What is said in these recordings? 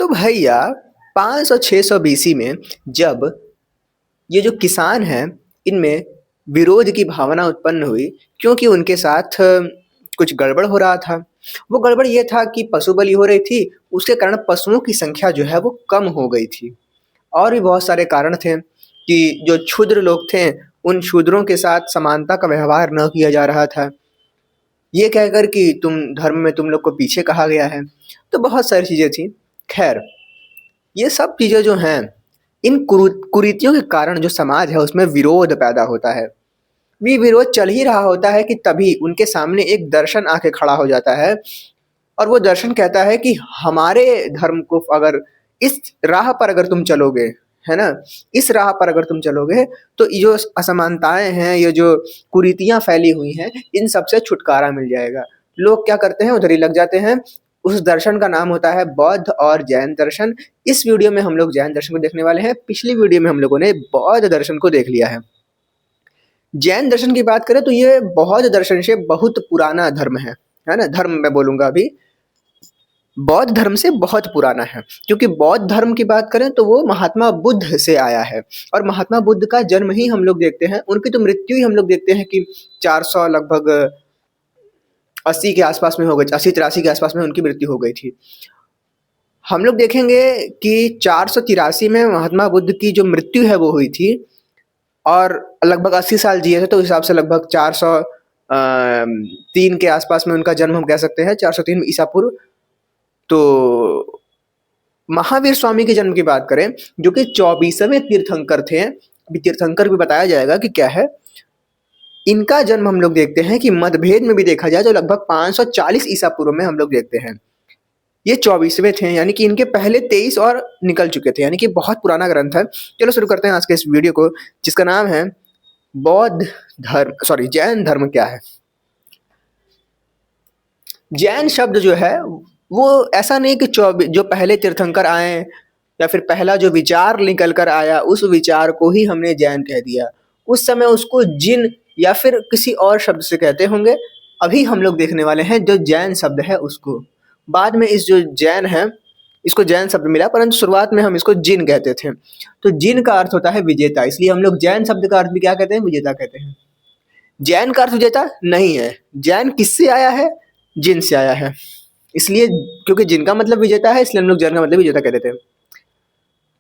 तो भैया 500-600 बीसी में जब ये जो किसान हैं इनमें विरोध की भावना उत्पन्न हुई क्योंकि उनके साथ कुछ गड़बड़ हो रहा था। वो गड़बड़ ये था कि पशु बलि हो रही थी, उसके कारण पशुओं की संख्या जो है वो कम हो गई थी। और भी बहुत सारे कारण थे कि जो क्षुद्र लोग थे, उन शूद्रों के साथ समानता का व्यवहार न किया जा रहा था। ये कहकर कि तुम धर्म में तुम लोग को पीछे कहा गया है। तो बहुत सारी चीज़ें थी। खैर, ये सब चीज़ें जो हैं, इन कुरीतियों के कारण जो समाज है उसमें विरोध पैदा होता है। ये विरोध चल ही रहा होता है कि तभी उनके सामने एक दर्शन आके खड़ा हो जाता है और वो दर्शन कहता है कि हमारे धर्म को अगर इस राह पर अगर तुम चलोगे, है ना? इस राह पर अगर तुम चलोगे तो ये जो असमानताएँ हैं, ये जो कुरीतियाँ फैली हुई हैं, इन सब से छुटकारा मिल जाएगा। लोग क्या करते हैं, उधर ही लग जाते हैं। उस दर्शन का नाम होता है बौद्ध और जैन दर्शन। इस वीडियो में हम लोग जैन दर्शन को देखने वाले हैं। पिछली वीडियो में हम लोगों ने बौद्ध दर्शन को देख लिया है। जैन दर्शन की बात करें तो ये बौद्ध दर्शन से बहुत पुराना धर्म है ना? धर्म मैं बोलूँगा अभी, बौद्ध धर्म से बहुत पुराना है, क्योंकि बौद्ध धर्म की बात करें तो वो महात्मा बुद्ध से आया है और महात्मा बुद्ध का जन्म ही हम लोग देखते हैं, उनकी तो मृत्यु ही हम लोग देखते हैं कि 400 लगभग 80 के आसपास में हो गई, 80-83 के आसपास में उनकी मृत्यु हो गई थी। हम लोग देखेंगे कि 483 में महात्मा बुद्ध की जो मृत्यु है वो हुई थी और लगभग 80 साल जिए थे, तो उस हिसाब से लगभग 403 के आसपास में उनका जन्म हम कह सकते हैं, 403 ईसा पूर्व। तो महावीर स्वामी के जन्म की बात करें, जो कि 24वें तीर्थंकर थे। अभी तीर्थंकर भी बताया जाएगा कि क्या है। इनका जन्म हम लोग देखते हैं कि मतभेद में भी देखा जाए तो लगभग 540 ईसा पूर्व में हम लोग देखते हैं। ये 24वें थे, यानी कि इनके पहले 23 और निकल चुके थे, यानी कि बहुत पुराना ग्रंथ है। चलो शुरू करते हैं आज के इस वीडियो को, जिसका नाम है जैन धर्म क्या है। जैन शब्द जो है वो ऐसा नहीं कि जो पहले तीर्थंकर आए या फिर पहला जो विचार निकल कर आया उस विचार को ही हमने जैन कह दिया। उस समय उसको जिन या फिर किसी और शब्द से कहते होंगे। अभी हम लोग देखने वाले हैं जो जैन शब्द है उसको। बाद में इस जो जैन है इसको जैन शब्द मिला, परंतु शुरुआत में हम इसको जिन कहते थे। तो जिन का अर्थ होता है विजेता, इसलिए हम लोग जैन शब्द का अर्थ भी क्या कहते हैं, विजेता कहते हैं। जैन का अर्थ विजेता नहीं है। जैन किससे आया है, जिन से आया है। इसलिए क्योंकि जिनका मतलब विजेता है, इसलिए हम लोग जैन का मतलब विजेता कहते थे।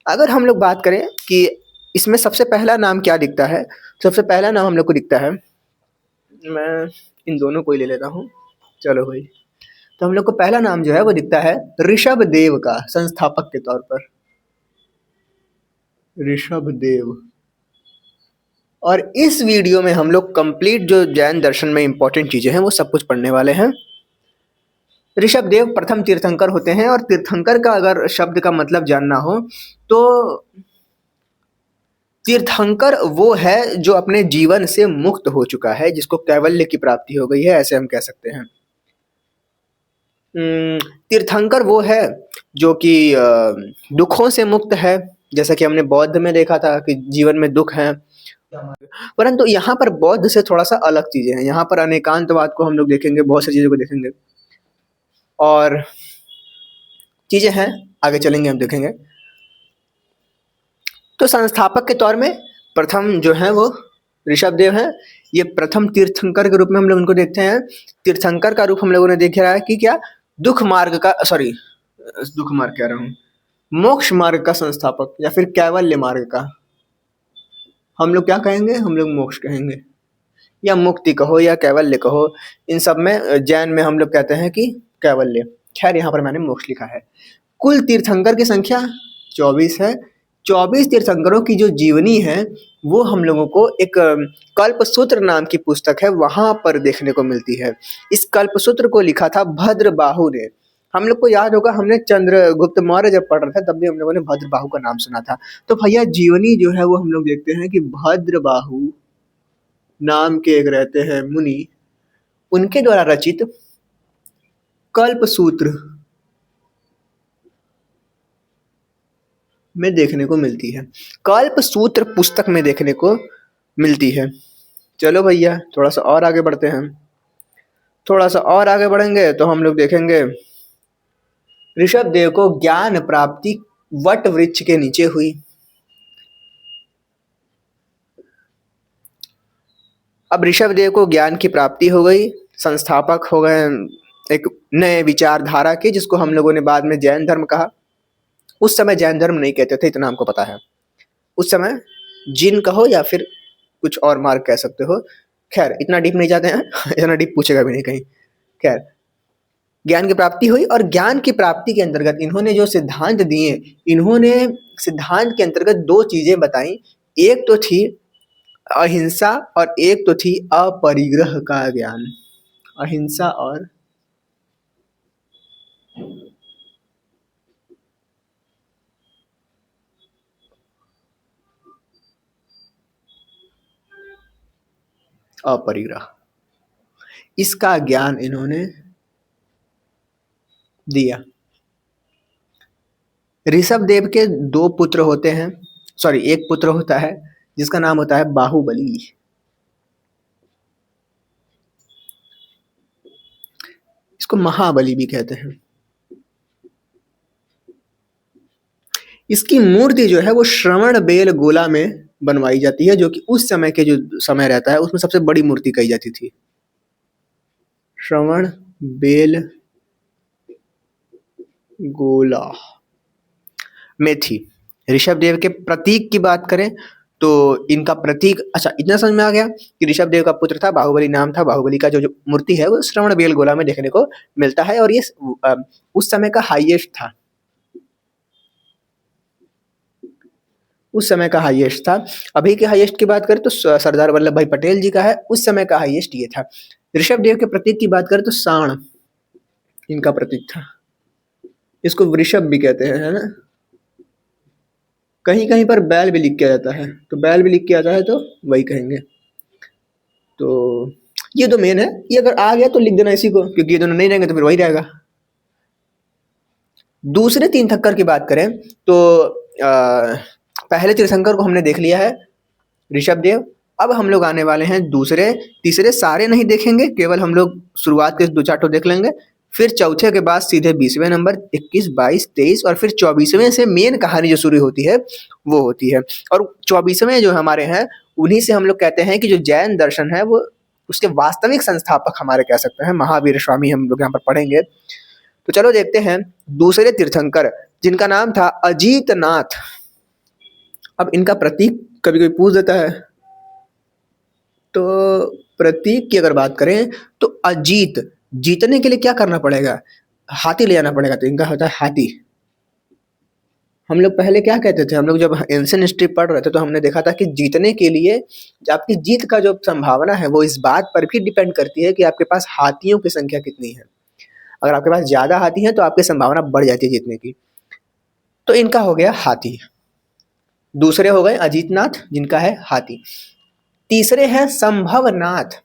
अगर हम लोग बात करें कि इसमें सबसे पहला नाम क्या दिखता है, सबसे पहला नाम हम लोग को दिखता है, मैं इन दोनों को ही ले लेता हूँ। चलो भाई, तो हम लोग को पहला नाम जो है वो दिखता है ऋषभ देव का, संस्थापक के तौर पर ऋषभ देव। और इस वीडियो में हम लोग कंप्लीट जो जैन दर्शन में इंपॉर्टेंट चीजें हैं वो सब कुछ पढ़ने वाले हैं। ऋषभ देव प्रथम तीर्थंकर होते हैं और तीर्थंकर का अगर शब्द का मतलब जानना हो तो तीर्थंकर वो है जो अपने जीवन से मुक्त हो चुका है, जिसको कैवल्य की प्राप्ति हो गई है, ऐसे हम कह सकते हैं। तीर्थंकर वो है जो कि दुखों से मुक्त है, जैसा कि हमने बौद्ध में देखा था कि जीवन में दुख है। परंतु यहाँ पर बौद्ध से थोड़ा सा अलग चीजें हैं। यहाँ पर अनेकांतवाद को हम लोग देखेंगे, बहुत सारी चीजों को देखेंगे और चीजें हैं, आगे चलेंगे हम देखेंगे। तो संस्थापक के तौर में प्रथम जो है वो ऋषभ देव है। ये प्रथम तीर्थंकर के रूप में हम लोग उनको देखते हैं। तीर्थंकर का रूप हम लोगों ने देख रहा है कि क्या, दुख मार्ग का दुख मार्ग कह रहा हूँ, मोक्ष मार्ग का संस्थापक या फिर कैवल्य मार्ग का हम लोग क्या कहेंगे, हम लोग मोक्ष कहेंगे या मुक्ति कहो या कैवल्य कहो। इन सब में जैन में हम लोग कहते हैं कि कैवल्य। खैर, यहाँ पर मैंने मोक्ष लिखा है। कुल तीर्थंकर की संख्या 24 है। 24 तीर्थंकरों की जो जीवनी है वो हम लोगों को एक कल्पसूत्र नाम की पुस्तक है वहां पर देखने को मिलती है। इस कल्पसूत्र को लिखा था भद्रबाहु ने। हम लोग को याद होगा, हमने चंद्रगुप्त मौर्य जब पढ़ रहे थे तब भी हम लोगों ने भद्रबाहु का नाम सुना था। तो भैया जीवनी जो है वो हम लोग देखते हैं कि भद्रबाहु नाम के एक रहते हैं मुनि, उनके द्वारा रचित कल्पसूत्र में देखने को मिलती है, कल्पसूत्र पुस्तक में देखने को मिलती है। चलो भैया थोड़ा सा और आगे बढ़ते हैं। थोड़ा सा और आगे बढ़ेंगे तो हम लोग देखेंगे ऋषभ देव को ज्ञान प्राप्ति वट वृक्ष के नीचे हुई। अब ऋषभ देव को ज्ञान की प्राप्ति हो गई, संस्थापक हो गए एक नए विचारधारा के, जिसको हम लोगों ने बाद में जैन धर्म कहा। उस समय जैन धर्म नहीं कहते थे, इतना हमको पता है। उस समय जिन कहो या फिर कुछ और मार्ग कह सकते हो। खैर इतना डीप नहीं जाते हैं इतना डीप पूछेगा भी नहीं कहीं। खैर ज्ञान की प्राप्ति हुई, और ज्ञान की प्राप्ति के अंतर्गत इन्होंने जो सिद्धांत दिए, इन्होंने सिद्धांत के अंतर्गत दो चीजें बताई। एक तो थी अहिंसा और एक तो थी अपरिग्रह का ज्ञान। अहिंसा और अपरिग्रह, इसका ज्ञान इन्होंने दिया। ऋषभ देव के दो पुत्र होते हैं, सॉरी एक पुत्र होता है जिसका नाम होता है बाहुबली। इसको महाबली भी कहते हैं। इसकी मूर्ति जो है वो श्रवण बेल गोला में बनवाई जाती है, जो कि उस समय के जो समय रहता है उसमें सबसे बड़ी मूर्ति कही जाती थी। श्रवण बेल गोला में थी। ऋषभ देव के प्रतीक की बात करें तो इनका प्रतीक, अच्छा इतना समझ में आ गया कि ऋषभ देव का पुत्र था, बाहुबली नाम था। बाहुबली का जो मूर्ति है वो श्रवण बेल गोला में देखने को मिलता है, और ये उस समय का हाईएस्ट था। उस समय का हाईएस्ट था। अभी के हाईएस्ट की बात करें तो सरदार वल्लभ भाई पटेल जी का है। उस समय का हाईएस्ट ये था। ऋषभ देव के प्रतीक की बात करें तो सांड इनका प्रतीक था। इसको वृषभ भी कहते हैं, है ना। कहीं कहीं पर बैल भी लिख के आता है, तो बैल भी लिख के आता है तो वही कहेंगे। तो ये तो मेन है, ये अगर आ गया तो लिख देना इसी को, क्योंकि ये दोनों नहीं रहेंगे तो फिर वही रहेगा। दूसरे तीन थक्कर की बात करें तो पहले तीर्थंकर को हमने देख लिया है, ऋषभ देव। अब हम लोग आने वाले हैं दूसरे, तीसरे सारे नहीं देखेंगे, केवल हम लोग शुरुआत के दो चार ठो देख लेंगे। फिर चौथे के बाद सीधे 20वें नंबर, 21, 22, 23 और फिर 24वें से मेन कहानी जो शुरू होती है वो होती है। और 24वें जो हमारे हैं उन्हीं से हम लोग कहते हैं कि जो जैन दर्शन है वो उसके वास्तविक संस्थापक हमारे कह सकते हैं महावीर स्वामी, हम लोग यहाँ पर पढ़ेंगे। तो चलो देखते हैं दूसरे तीर्थंकर, जिनका नाम था अजीत नाथ। अब इनका प्रतीक कभी कोई पूछ देता है, तो प्रतीक की अगर बात करें तो अजीत, जीतने के लिए क्या करना पड़ेगा, हाथी ले जाना पड़ेगा, तो इनका होता है हाथी। हम लोग पहले क्या कहते थे, हम लोग जब एंशिएंट हिस्ट्री पढ़ रहे थे तो हमने देखा था कि जीतने के लिए आपकी जीत का जो संभावना है वो इस बात पर भी डिपेंड करती है कि आपके पास हाथियों की संख्या कितनी है। अगर आपके पास ज्यादा हाथी है तो आपकी संभावना बढ़ जाती है जीतने की। तो इनका हो गया हाथी। दूसरे हो गए अजीतनाथ जिनका है हाथी। तीसरे हैं संभवनाथ।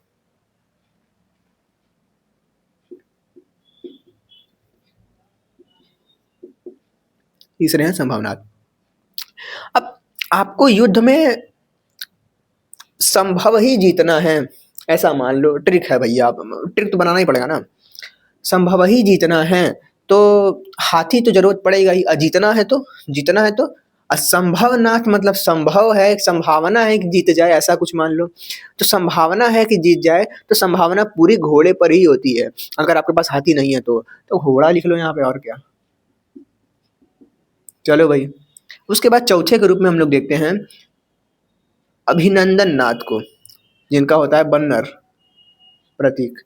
तीसरे हैं संभवनाथ। अब आपको युद्ध में संभव ही जीतना है, ऐसा मान लो, ट्रिक है भैया, ट्रिक तो बनाना ही पड़ेगा ना। संभव ही जीतना है तो हाथी तो जरूरत पड़ेगा ही, जीतना है तो जीतना है तो असंभवनाथ मतलब संभव है, संभावना है कि जीत जाए, ऐसा कुछ मान लो। तो संभावना है कि जीत जाए, तो संभावना पूरी घोड़े पर ही होती है। अगर आपके पास हाथी नहीं है तो घोड़ा लिख लो यहाँ पे, और क्या। चलो भाई, उसके बाद चौथे के रूप में हम लोग देखते हैं अभिनंदन नाथ को, जिनका होता है बन्नर प्रतीक।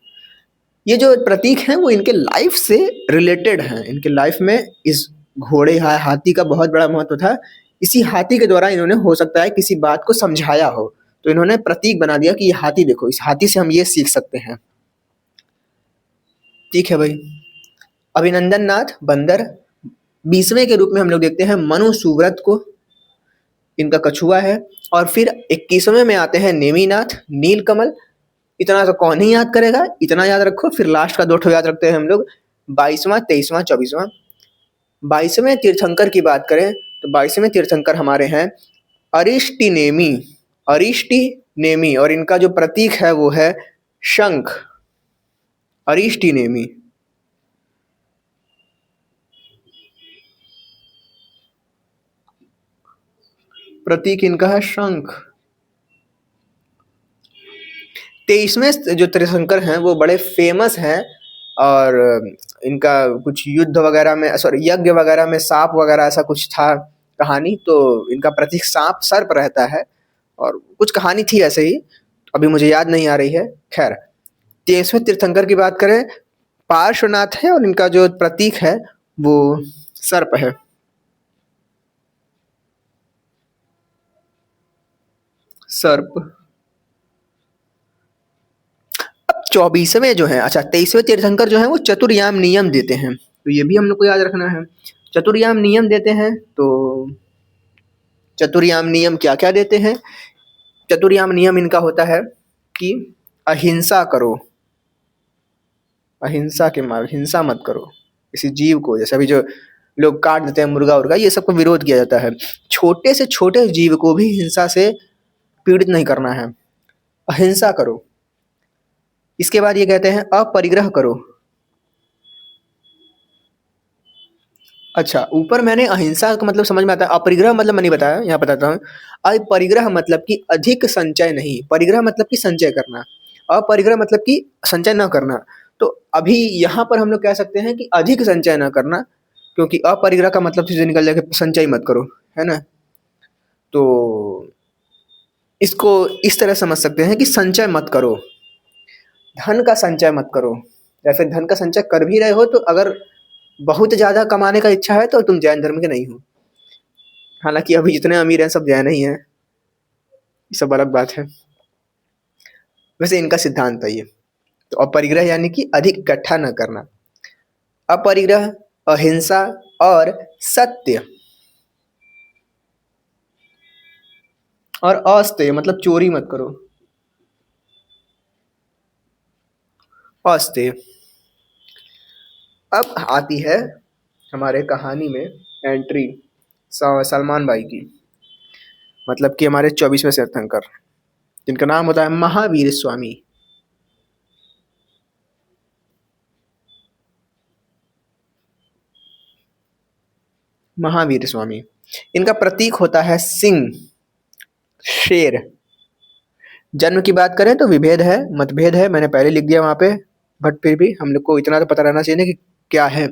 ये जो प्रतीक हैं वो इनके लाइफ से रिलेटेड हैं। इनके लाइफ में इस घोड़े हाथी का बहुत बड़ा महत्व था। इसी हाथी के द्वारा इन्होंने हो सकता है किसी बात को समझाया हो, तो इन्होंने प्रतीक बना दिया कि ये हाथी देखो, इस हाथी से हम ये सीख सकते हैं। ठीक है भाई। अभिनंदन नाथ बंदर। 20वें के रूप में हम लोग देखते हैं मनु सुव्रत को, इनका कछुआ है। और फिर 21वें में आते हैं नेमिनाथ नीलकमल। इतना तो कौन ही याद करेगा, इतना याद रखो। फिर लास्ट का दो ठो याद रखते हैं हम लोग, 22वां, 23वां, 24वां। 22वें तीर्थंकर की बात करें तो 22वें तीर्थंकर हमारे हैं अरिष्टिनेमी। अरिष्टिनेमी, और इनका जो प्रतीक है वो है शंख। अरिष्टिनेमी। प्रतीक इनका है शंख। 23वें जो तीर्थंकर हैं वो बड़े फेमस हैं, और इनका कुछ युद्ध वगैरह में, सॉरी, यज्ञ वगैरह में सांप वगैरह ऐसा कुछ था कहानी, तो इनका प्रतीक सांप सर्प रहता है, और कुछ कहानी थी ऐसे ही, अभी मुझे याद नहीं आ रही है। खैर, 23वें तीर्थंकर की बात करें, पार्श्वनाथ है, और इनका जो प्रतीक है वो सर्प है। सर्प। अब 24वें जो है, अच्छा, 23वें तीर्थंकर जो है वो चतुर्याम नियम देते हैं, तो ये भी हम लोग को याद रखना है। चतुर्याम नियम देते हैं, तो चतुर्याम नियम क्या क्या देते हैं? चतुर्याम नियम इनका होता है कि अहिंसा करो, अहिंसा के मार्ग, हिंसा मत करो किसी जीव को, जैसे अभी जो लोग काट देते हैं मुर्गा उर्गा, ये सबको विरोध किया जाता है। छोटे से छोटे जीव को भी हिंसा से पीड़ित नहीं करना है, अहिंसा करो। इसके बाद ये कहते हैं अपरिग्रह करो। अच्छा, ऊपर मैंने अहिंसा का मतलब समझ में आता है, अपरिग्रह मतलब मैं नहीं बताया, यहाँ बताता हूँ। अपरिग्रह मतलब कि अधिक संचय नहीं, परिग्रह मतलब कि संचय करना, अपरिग्रह मतलब कि संचय न करना। तो अभी यहाँ पर हम लोग कह सकते हैं कि अधिक संचय न करना, क्योंकि अपरिग्रह का मतलब चीजें निकल जाए कि संचय मत करो, है ना। तो इसको इस तरह समझ सकते हैं कि संचय मत करो, धन का संचय मत करो, या फिर धन का संचय कर भी रहे हो तो अगर बहुत ज्यादा कमाने का इच्छा है तो तुम जैन धर्म के नहीं हो। हालांकि अभी जितने अमीर हैं सब जैन ही हैं, ये सब अलग बात है। वैसे इनका सिद्धांत है ये। तो अपरिग्रह यानी कि अधिक इकट्ठा न करना, अपरिग्रह, अहिंसा और सत्य, और अस्तेय मतलब चोरी मत करो, अस्तेय। अब आती है हमारे कहानी में एंट्री सलमान भाई की, मतलब कि हमारे 24वें तीर्थंकर, जिनका नाम होता है महावीर स्वामी। महावीर स्वामी, इनका प्रतीक होता है सिंह, शेर। जन्म की बात करें तो विभेद है, मतभेद है, मैंने पहले लिख दिया वहां पे, बट फिर भी हम लोग को इतना तो पता रहना चाहिए ना कि क्या है।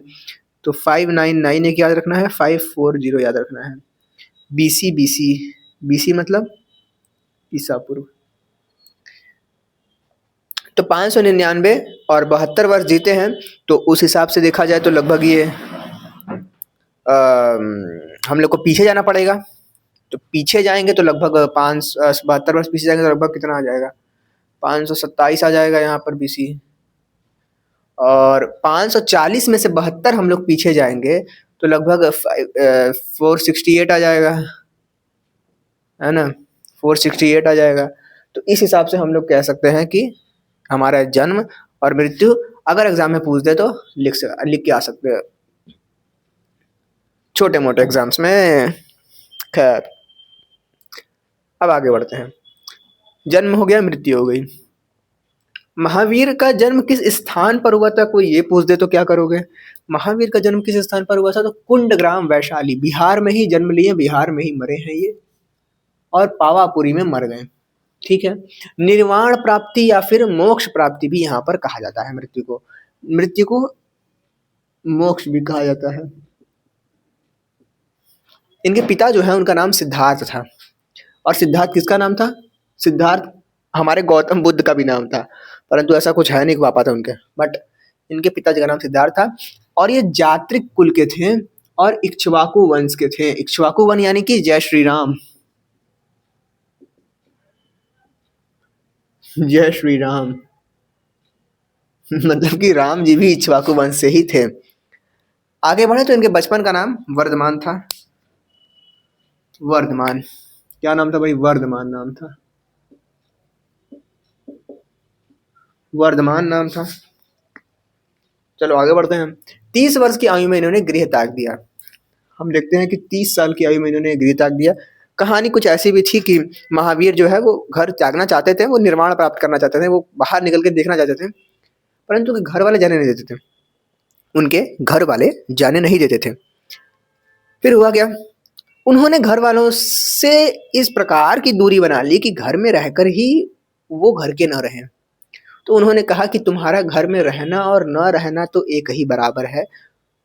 तो 599 एक याद रखना है, 540 याद रखना है। बीसी, बीसी, बीसी मतलब ईसा पूर्व। तो 599 और 72 वर्ष जीते हैं, तो उस हिसाब से देखा जाए तो लगभग ये हम लोग को पीछे जाना पड़ेगा। तो पीछे जाएंगे तो लगभग 72 वर्ष पीछे जाएंगे तो लगभग कितना आ जाएगा, 527 आ जाएगा यहाँ पर बीसी। और 540 में से 72 हम लोग पीछे जाएंगे तो लगभग 468 आ जाएगा, है ना, 468 आ जाएगा। तो इस हिसाब से हम लोग कह सकते हैं कि हमारा जन्म और मृत्यु अगर एग्जाम में पूछ दे तो लिख के आ सकते हैं, छोटे मोटे एग्जाम्स में। खैर, अब आगे बढ़ते हैं। जन्म हो गया, मृत्यु हो गई। महावीर का जन्म किस स्थान पर हुआ था, कोई ये पूछ दे तो क्या करोगे? महावीर का जन्म किस स्थान पर हुआ था? तो कुंडग्राम, वैशाली, बिहार में ही जन्म लिए, बिहार में ही मरे हैं ये, और पावापुरी में मर गए। ठीक है। निर्वाण प्राप्ति या फिर मोक्ष प्राप्ति भी यहाँ पर कहा जाता है मृत्यु को, मृत्यु को मोक्ष भी कहा जाता है। इनके पिता जो है उनका नाम सिद्धार्थ था, और सिद्धार्थ किसका नाम था? सिद्धार्थ हमारे गौतम बुद्ध का भी नाम था, परंतु ऐसा कुछ है नहीं कि पापा थे उनके, बट इनके पिताजी का नाम सिद्धार्थ था, और ये जात्रिक कुल के थे और इक्ष्वाकु वंश के थे। इक्ष्वाकु वन यानी कि जय श्री राम, जय श्री राम मतलब कि राम जी भी इक्ष्वाकु वंश से ही थे। आगे बढ़े तो इनके बचपन का नाम वर्धमान था। वर्धमान, क्या नाम था भाई? वर्धमान नाम था, वर्धमान नाम था। चलो आगे बढ़ते हैं। 30 वर्ष की आयु में इन्होंने गृह त्याग दिया। हम देखते हैं कि 30 साल की आयु में इन्होंने गृह त्याग दिया। कहानी कुछ ऐसी भी थी कि महावीर जो है वो घर त्यागना चाहते थे, वो निर्वाण प्राप्त करना चाहते थे, वो बाहर निकल के देखना चाहते थे, परंतु उनके घर वाले जाने नहीं देते थे, उनके घर वाले जाने नहीं देते थे। फिर हुआ क्या, उन्होंने घर वालों से इस प्रकार की दूरी बना ली कि घर में रहकर ही वो घर के न रहें। तो उन्होंने कहा कि तुम्हारा घर में रहना और न रहना तो एक ही बराबर है,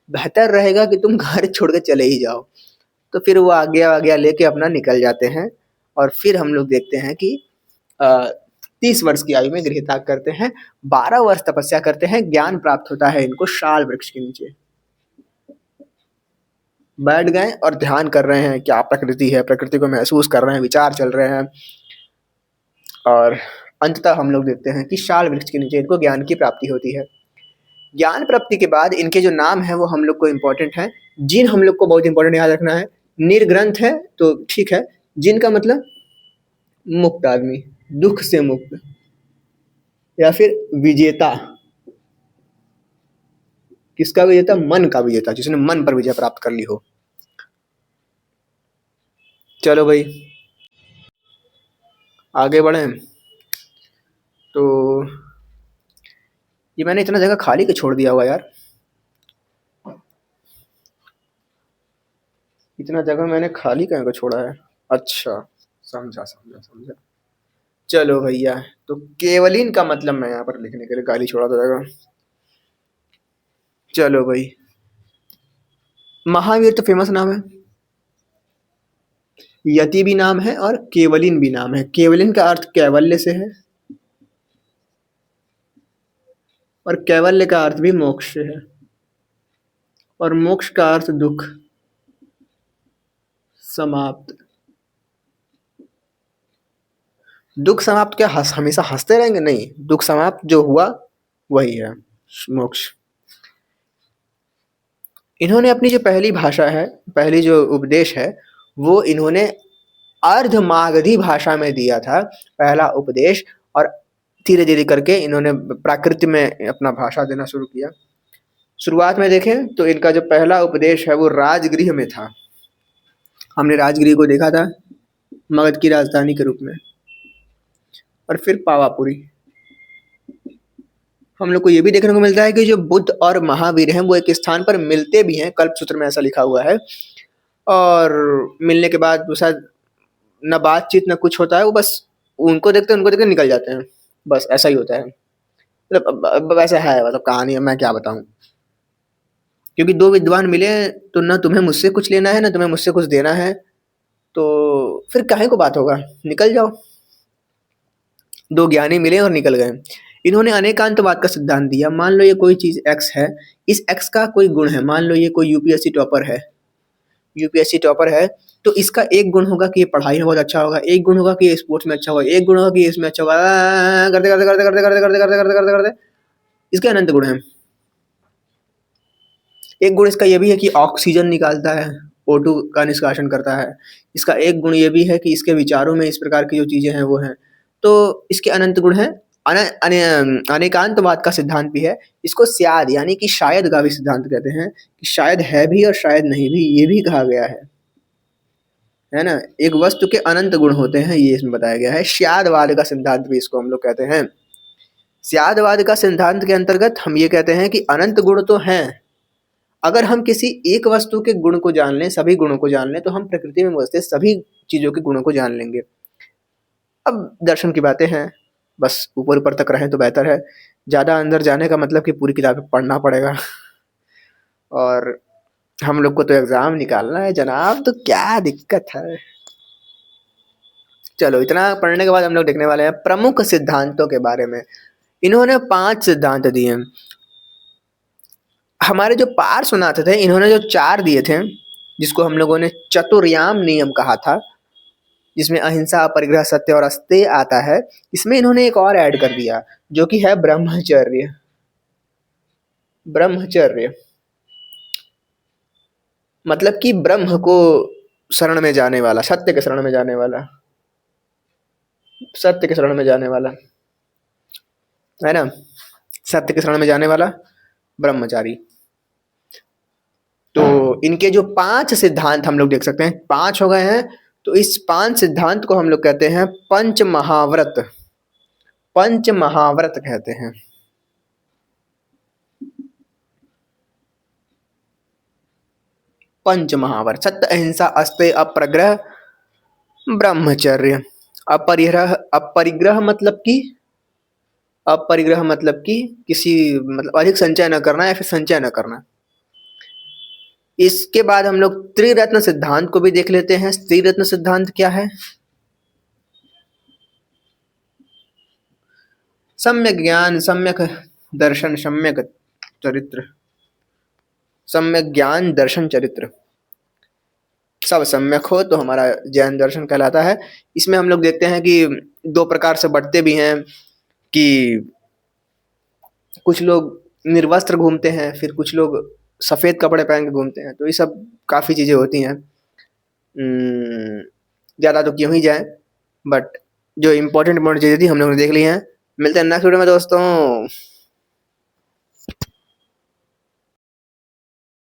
बेहतर रहेगा कि तुम घर छोड़ के चले ही जाओ। तो फिर वो आज्ञा-वाज्ञा लेके अपना निकल जाते हैं और फिर हम लोग देखते हैं कि अ, 30 वर्ष की आयु में गृहत्याग करते हैं, 12 वर्ष तपस्या करते हैं, ज्ञान प्राप्त होता है इनको शाल वृक्ष के नीचे। बैठ गए और ध्यान कर रहे हैं, क्या प्रकृति है, प्रकृति को महसूस कर रहे हैं, विचार चल रहे हैं और अंततः हम लोग देखते हैं कि शाल वृक्ष के नीचे इनको ज्ञान की प्राप्ति होती है। ज्ञान प्राप्ति के बाद इनके जो नाम हैं वो हम लोग को इम्पोर्टेंट हैं। जिन हम लोग को बहुत इम्पोर्टेंट याद रखना है। निर्ग्रंथ है तो ठीक है, जिन का मतलब मुक्त आदमी, दुख से मुक्त या फिर विजेता। किसका विजेता? मन का विजेता, जिसने मन पर विजय प्राप्त कर ली हो। चलो भाई आगे बढ़े। तो ये मैंने इतना जगह खाली क्यों छोड़ दिया हुआ यार? इतना जगह मैंने खाली कहाँ को छोड़ा है? अच्छा, समझा समझा समझा। चलो भैया, तो केवलिन का मतलब मैं यहाँ पर लिखने के लिए खाली छोड़ा था जगह। चलो भाई, महावीर तो फेमस नाम है, यति भी नाम है और केवलिन भी नाम है। केवलिन का अर्थ कैवल्य से है और कैवल्य का अर्थ भी मोक्ष से है और मोक्ष का अर्थ दुख समाप्त। दुख समाप्त क्या हमेशा हंसते रहेंगे? नहीं, दुख समाप्त जो हुआ वही है मोक्ष। इन्होंने अपनी जो पहली भाषा है, पहली जो उपदेश है, वो इन्होंने अर्धमागधी भाषा में दिया था पहला उपदेश और धीरे-धीरे करके इन्होंने प्राकृत में अपना भाषा देना शुरू किया। शुरुआत में देखें तो इनका जो पहला उपदेश है वो राजगृह में था। हमने राजगृह को देखा था मगध की राजधानी के रूप में। और फिर पावापुरी। हम लोग को ये भी देखने को मिलता है कि जो बुद्ध और महावीर हैं वो एक स्थान पर मिलते भी हैं, कल्पसूत्र में ऐसा लिखा हुआ है। और मिलने के बाद वो शायद ना बातचीत ना कुछ होता है, वो बस उनको देख के निकल जाते हैं। बस ऐसा ही होता है। मतलब वैसा है, मतलब कहानी है, मैं क्या बताऊँ? क्योंकि 2 विद्वान मिले तो ना तुम्हें मुझसे कुछ लेना है, ना तुम्हें मुझसे कुछ देना है, तो फिर काहे को बात होगा? निकल जाओ। 2 ज्ञानी मिले और निकल गए। इन्होंने अनेकांतवाद का सिद्धांत दिया। मान लो ये कोई चीज़ x है, इस x का कोई गुण है। मान लो ये कोई यूपीएससी टॉपर है। यूपीएससी टॉपर है तो इसका एक गुण होगा कि ये पढ़ाई में बहुत अच्छा होगा, एक गुण होगा कि ये स्पोर्ट्स में अच्छा होगा, एक गुण होगा कि ये इसमें अच्छा होगा। करते करते करते करते करते करते करते करते करते करते इसके अनंत गुण हैं। एक गुण इसका ये भी है कि ऑक्सीजन निकालता है, O2 का निष्कासन करता है। इसका एक गुण ये भी है कि इसके विचारों में इस प्रकार की जो चीज़ें हैं वो हैं। तो इसके अनंत गुण हैं। अनेकांतवाद का सिद्धांत भी है। इसको स्याद यानी कि शायद का भी सिद्धांत कहते हैं कि शायद है भी और शायद नहीं भी, ये भी कहा गया है ना? एक वस्तु के अनंत गुण होते हैं, ये इसमें बताया गया है। स्यादवाद का सिद्धांत भी इसको हम लोग कहते हैं। स्यादवाद का सिद्धांत के अंतर्गत हम ये कहते हैं कि अनंत गुण तो हैं। अगर हम किसी एक वस्तु के गुण को जान लें, सभी गुणों को जान लें, तो हम प्रकृति में बसते सभी चीज़ों के गुणों को जान लेंगे। अब दर्शन की बातें हैं, बस ऊपर-ऊपर तक रहें तो बेहतर है। ज़्यादा अंदर जाने का मतलब कि पूरी किताबें पढ़ना पड़ेगा और हम लोग को तो एग्ज़ाम निकालना है जनाब, तो क्या दिक्कत है? चलो, इतना पढ़ने के बाद हम लोग देखने वाले हैं प्रमुख सिद्धांतों के बारे में। इन्होंने 5 सिद्धांत दिए हैं। हमारे जो पार्श्वनाथ थे, इन्होंने जो 4 दिए थे, जिसको हम लोगों ने चतुर्याम नियम कहा था, जिसमें अहिंसा, अपरिग्रह, सत्य और अस्तेय आता है। इसमें इन्होंने एक और ऐड कर दिया, जो कि है ब्रह्मचर्य। ब्रह्मचर्य मतलब कि ब्रह्म को शरण में जाने वाला, सत्य के शरण में जाने वाला, सत्य के शरण में जाने वाला, है ना? सत्य के शरण में जाने वाला ब्रह्मचारी। तो इनके जो 5 सिद्धांत हम लोग देख सकते हैं, 5 हो गए हैं। तो इस 5 सिद्धांत को हम लोग कहते हैं पंच महाव्रत। पंच महाव्रत कहते हैं। पंच महावर सत्य अहिंसा अस्तेय अप्रग्रह ब्रह्मचर्य। अपरिग्रह मतलब कि किसी मतलब अधिक संचय न करना या फिर संचय न करना। इसके बाद हम लोग त्रिरत्न सिद्धांत को भी देख लेते हैं। त्रिरत्न सिद्धांत क्या है? सम्यक ज्ञान, सम्यक दर्शन, सम्यक चरित्र। सम्यक ज्ञान, दर्शन, चरित्र सब सम्यक हो तो हमारा जैन दर्शन कहलाता है। इसमें हम लोग देखते हैं कि दो प्रकार से बढ़ते भी हैं कि कुछ लोग निर्वस्त्र घूमते हैं, फिर कुछ लोग सफेद कपड़े पहन के घूमते हैं। तो ये सब काफी चीजें होती हैं। ज्यादा तो क्यों ही जाए, बट जो इम्पोर्टेंट चीजें थी हम लोगों ने देख ली हैं। मिलते हैं नेक्स्ट वीडियो में दोस्तों।